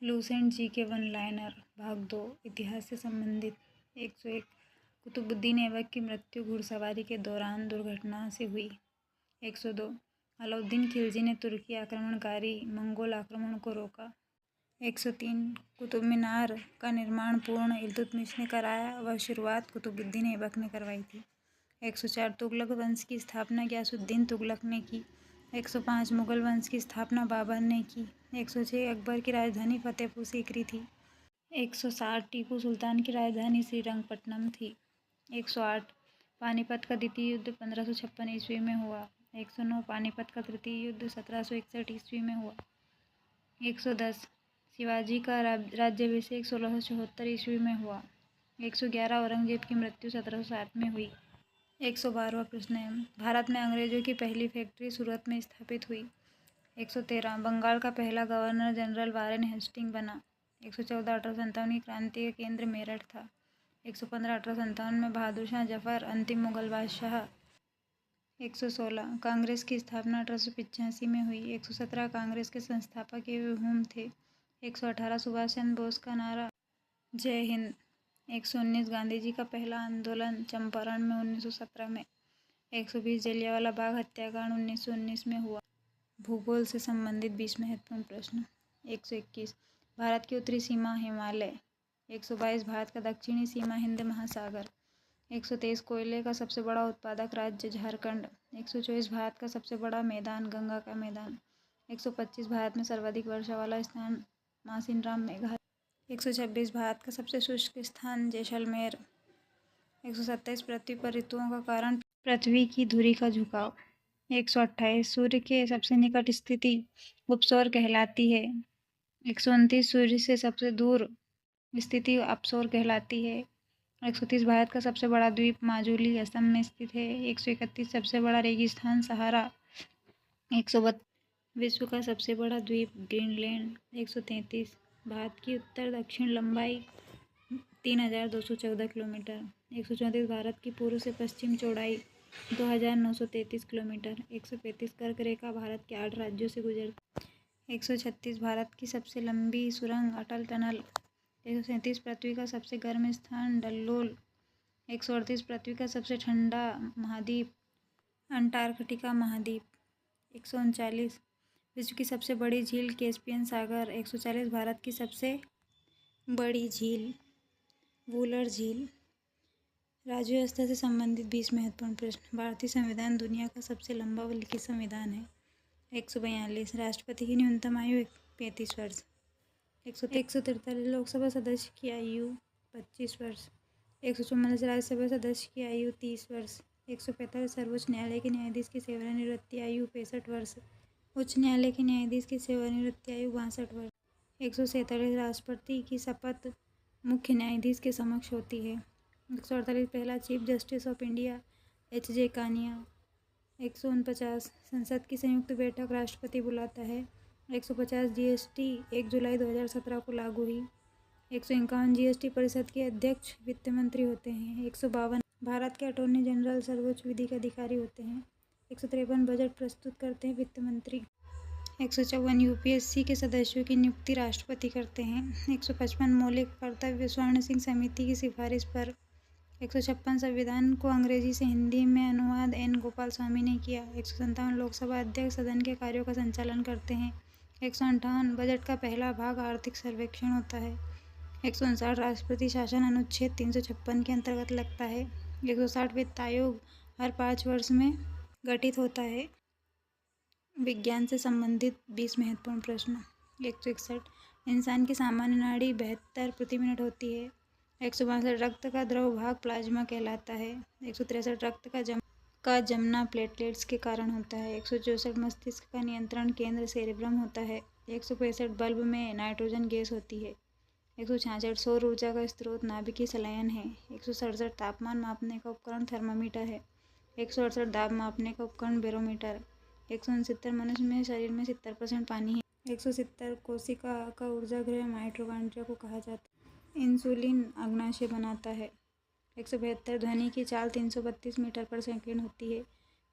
Lucent जी के one liner भाग 2 इतिहास से संबंधित 101 कुतुबुद्दीन ऐबक की मृत्यु घुड़सवारी के दौरान दुर्घटना से हुई। 102 अलाउद्दीन खिलजी ने तुर्की आक्रमणकारी मंगोल आक्रमण को रोका। 103 कुतुब मीनार का निर्माण पूर्ण इल्तुतमिश ने कराया व शुरुआत कुतुबुद्दीन ऐबक ने करवाई थी। 104 तुगलक वंश की स्थापना गयासुद्दीन तुगलक ने की। 105 मुगल वंश की स्थापना बाबर ने की। 106 अकबर की राजधानी फतेहपुर सीकरी थी। 160 टीपू सुल्तान की राजधानी श्रीरंगपट्टनम थी। 108 पानीपत का द्वितीय युद्ध 1556 ईस्वी में हुआ। 109 पानीपत का तृतीय युद्ध 1761 ईस्वी में हुआ। 110 शिवाजी का राज्याभिषेक 1674 ईस्वी में हुआ। 111 औरंगजेब की मृत्यु 1760 में हुई। 112वां प्रश्न है, भारत में अंग्रेजों की पहली फैक्ट्री सूरत में स्थापित हुई। 113 बंगाल का पहला गवर्नर जनरल वारेन हेस्टिंग बना। 114 1857 की क्रांति का केंद्र मेरठ था। 115 1857 में बहादुर शाह जफर अंतिम मुगल बादशाह। 116 कांग्रेस की स्थापना 1885 में हुई। 117 कांग्रेस के संस्थापक एवं हुम थे। 118 सुभाष चंद्र बोस का नारा जय हिंद। 119 गांधी जी का पहला आंदोलन चंपारण में 1917 में। 120 जलियांवाला बाग हत्याकांड 1919 में हुआ। भूगोल से संबंधित 20 महत्वपूर्ण प्रश्न। 121 भारत की उत्तरी सीमा हिमालय। 122 भारत का दक्षिणी सीमा हिंद महासागर। 123 कोयले का सबसे बड़ा उत्पादक राज्य झारखंड। 124 भारत का सबसे बड़ा मैदान गंगा का मैदान। 125 भारत में सर्वाधिक वर्षा वाला स्थान मासिनराम मेघालय। 126 भारत का सबसे शुष्क स्थान जैसलमेर। 127 पृथ्वी पर ऋतुओं का कारण पृथ्वी की धुरी का झुकाव। 128 सूर्य के सबसे निकट स्थिति उपसौर कहलाती है। 129 सूर्य से सबसे दूर स्थिति अपसौर कहलाती है। 130 भारत का सबसे बड़ा द्वीप माजुली असम में स्थित है। 131 सबसे बड़ा रेगिस्तान सहारा। 132 विश्व का सबसे बड़ा द्वीप ग्रीनलैंड। 133 भारत की उत्तर दक्षिण लंबाई 3214 किलोमीटर। 134 भारत की पूर्व से पश्चिम चौड़ाई 2933 किलोमीटर। 135 कर्क रेखा भारत के 8 राज्यों से गुजरती। 136 भारत की सबसे लंबी सुरंग अटल टनल। 137 पृथ्वी का सबसे गर्म स्थान डल्लोल। 138 पृथ्वी का सबसे ठंडा महाद्वीप अंटार्कटिका महाद्वीप। 139 विश्व की सबसे बड़ी झील कैस्पियन सागर। 140 भारत की सबसे बड़ी झील वुलर झील। राज्य व्यवस्था से संबंधित 20 महत्वपूर्ण प्रश्न। भारतीय संविधान दुनिया का सबसे लंबा व लिखित संविधान है। 142 राष्ट्रपति की न्यूनतम आयु 35 वर्ष। 143 लोकसभा सदस्य की आयु 25 वर्ष। 144 राज्यसभा सदस्य की आयु 30 वर्ष। 145 सर्वोच्च न्यायालय के न्यायाधीश की सेवानिवृत्ति आयु 65 वर्ष। उच्च न्यायालय के न्यायाधीश की सेवानिवृत्ति आयु 62 वर्ष। 147 राष्ट्रपति की शपथ मुख्य न्यायाधीश के समक्ष होती है। 148 पहला chief justice of India H.J. Kania. 149 संसद की संयुक्त बैठक राष्ट्रपति बुलाता है। 150 GST 1 जुलाई 2017 को लागू हुई। 151 GST परिषद के अध्यक्ष वित्त मंत्री होते हैं। 152 भारत के अटॉर्नी जनरल सर्वोच्च विधिक अधिकारी होते हैं। 153 बजट प्रस्तुत करते हैं वित्त मंत्री। 154 UPSC के सदस्यों की नियुक्ति राष्ट्रपति करते हैं। 155 मौलिक कर्तव्य स्वर्ण सिंह समिति की सिफारिश पर। 156 संविधान को अंग्रेजी से हिंदी में अनुवाद N. गोपाल स्वामी ने किया। 157 लोकसभा अध्यक्ष सदन के कार्यों का संचालन करते हैं। 158 बजट का पहला भाग आर्थिक सर्वेक्षण होता है। 159 राष्ट्रपति शासन अनुच्छेद 356 के अंतर्गत लगता है। 160 वित्त आयोग हर 5 वर्ष में गठित होता है। विज्ञान से संबंधित 20 महत्वपूर्ण प्रश्न। 161 इंसान की सामान्य नाड़ी 72 प्रति मिनट होती है। 162 रक्त का द्रव भाग प्लाज्मा कहलाता है। 163 रक्त का जमना प्लेटलेट्स के कारण होता है। 164 मस्तिष्क का नियंत्रण केंद्र सेरेब्रम होता है। 165 बल्ब में नाइट्रोजन गैस होती है। 166 सौर ऊर्जा का स्रोत नाभिकीय संलयन है। 167 तापमान मापने का उपकरण थर्मामीटर है। 168 दाब मापने का उपकरण बैरोमीटर। 169 मनुष्य में शरीर में 70% पानी है। 170 कोशिका का ऊर्जागृह माइटोकॉन्ड्रिया को कहा जाता है। इंसुलिन अग्नाशय बनाता है। 172 ध्वनि की चाल 332 मीटर पर सेकंड होती है।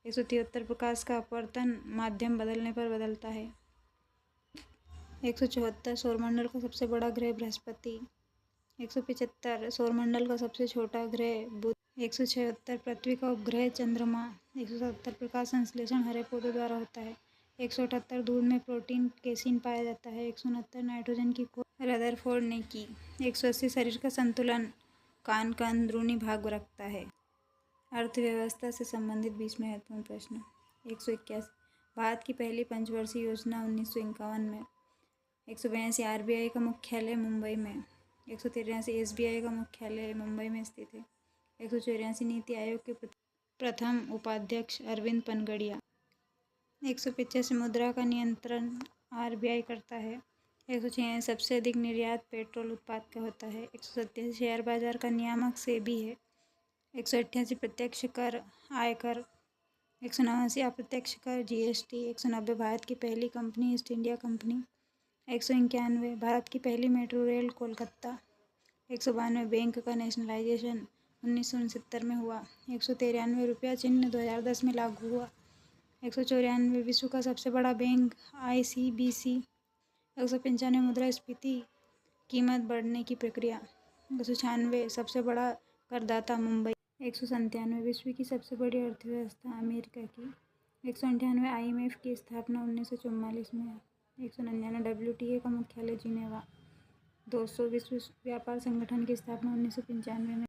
173 प्रकाश का अपवर्तन माध्यम बदलने पर बदलता है। 174 सौरमंडल का सबसे बड़ा ग्रह बृहस्पति। 175 सौरमंडल का सबसे छोटा ग्रह बुध। 176 पृथ्वी का उपग्रह चंद्रमा। 177 प्रकाश संश्लेषण हरे पौधों द्वारा होता है। 178 दूध में प्रोटीन केसिन पाया जाता है। 169 नाइट्रोजन की खोज रदरफोर्ड ने की। 180 शरीर का संतुलन कान का अंदरूनी भाग रखता है। अर्थव्यवस्था से संबंधित 20 महत्वपूर्ण प्रश्न। 181 भारत की पहली पंचवर्षीय योजना 1951 में। 182 आरबीआई का मुख्यालय मुंबई में। 183 एसबीआई का मुख्यालय मुंबई में स्थित है। 184 नीति आयोग के प्रथम उपाध्यक्ष अरविंद पनगड़िया। 185 मुद्रा का नियंत्रण आरबीआई करता है। 186 सबसे अधिक निर्यात पेट्रोल उत्पाद का होता है। 187 शेयर बाजार का नियामक सेबी है। 188 प्रत्यक्ष कर आयकर। 189 अप्रत्यक्ष कर जीएसटी। 190 भारत की पहली company east India company. 191 Bharat की पहली मेट्रो रेल कोलकाता। 192 बैंक का नेशनलाइजेशन 1969 में हुआ। 193 रुपया चिन्ह 2010 में लागू हुआ। 194 विश्व का सबसे बड़ा बैंक आईसीबीसी। 195 मुद्रास्फीति कीमत बढ़ने की प्रक्रिया। 196 सबसे बड़ा करदाता मुंबई। 197 विश्व की सबसे बड़ी अर्थव्यवस्था अमेरिका की। 198 आईएमएफ की स्थापना 1944 में है। 199 डब्ल्यूटीए का मुख्यालय जिनेवा। 200 विश्व व्यापार संगठन की स्थापना 1995 में